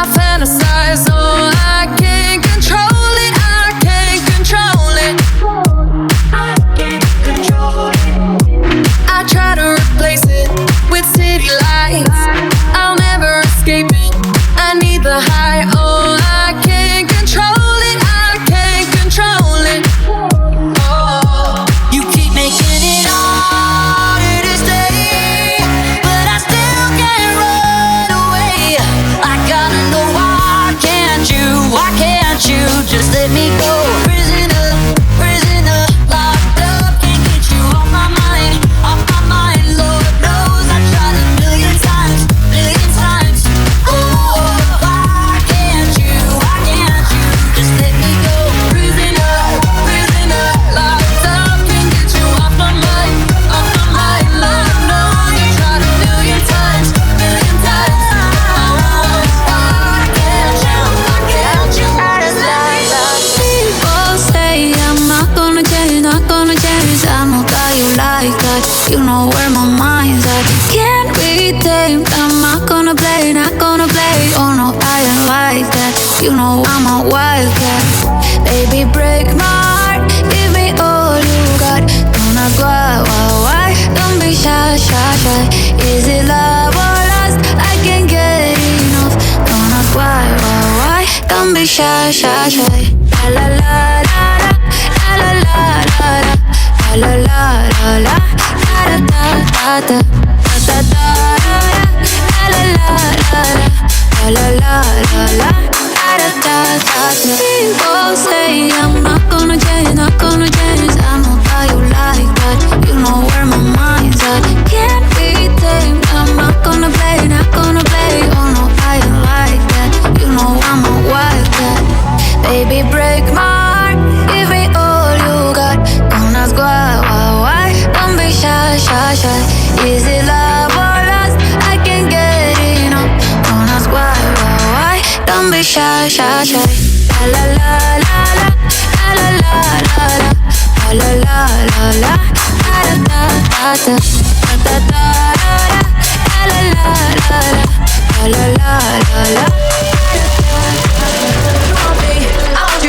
I fantasize, oh, I can't control it, I can't control it. I can't control it. I try to replace it with city lights. I'll never escape it. I need the high, oh, I can't control it, I can't control it. Oh, you keep making it harder to stay, but I still can't run away. I gotta know why can't you just let me go? Prisoner, prisoner, locked up, can't get you off my mind, off my mind. Lord knows I tried a million times, oh, why can't you just let me go? Prisoner, prisoner, locked up, can't get you off my mind, Lord knows I tried a million times, oh, why can't you just let me go? People say I'm not gonna change, not gonna change. I know that you like that, you know where my mind's at. Can't be tamed, I'm not gonna play, not gonna play. Oh no, I ain't like that, you know I'm a wildcat. Baby, break my heart, give me all you got. Don't ask why, don't be shy, shy, shy. Is it love or lust? I can't get enough. Don't ask why, don't be shy, shy, shy. La la la la, la la la la, la la la la, da da da da, da da da, la la la la, la la la la, da da da da. People say I'm not gonna change, not gonna change. I know that you like that, you know where my mind's at. Can't be tamed, I'm not gonna play, not gonna play. Oh no, I ain't like that, you know I'm a wildcat. Baby, break my heart, give me all you got. Don't ask why, don't be shy, shy, shy. Is it love or lust? I can't get enough. Don't ask why, don't be shy, shy, shy. La la la la, la la la la, la la la la, da da da da, da da da da, la la la la, la la la la.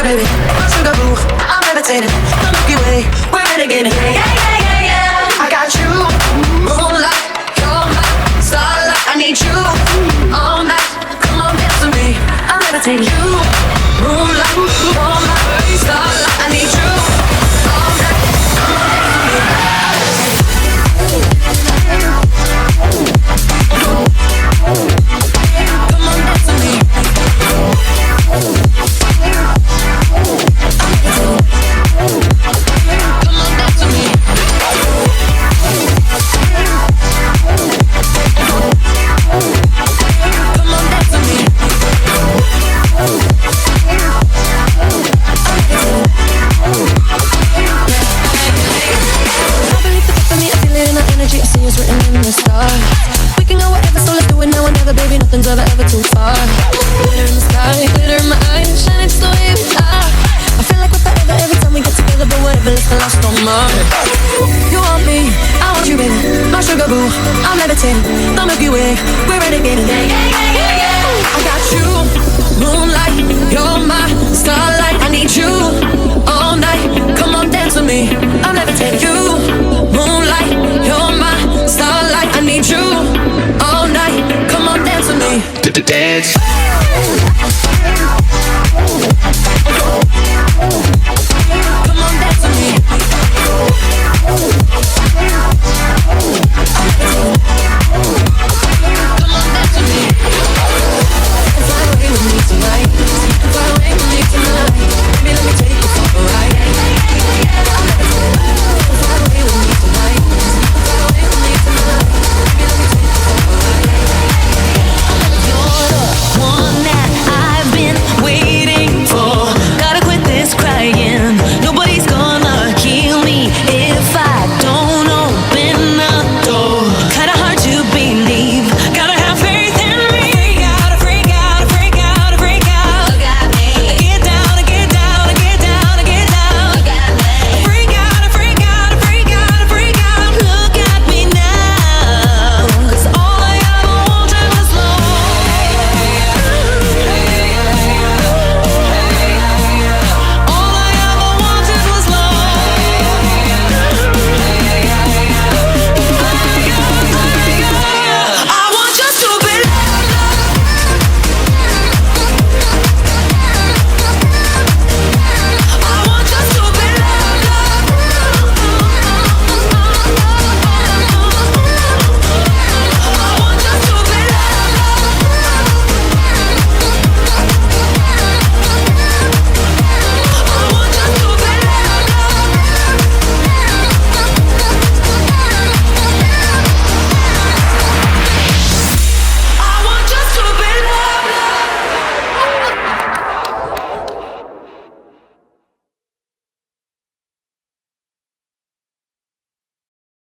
Baby, my sugar boo, I'm levitating, the Milky Way, we're renegading. Yeah, yeah, yeah, yeah. I got you, moonlight, you're my starlight. I need you all night. Come on, dance with me. I'm levitating. You, moonlight, you're my starlight. I need you.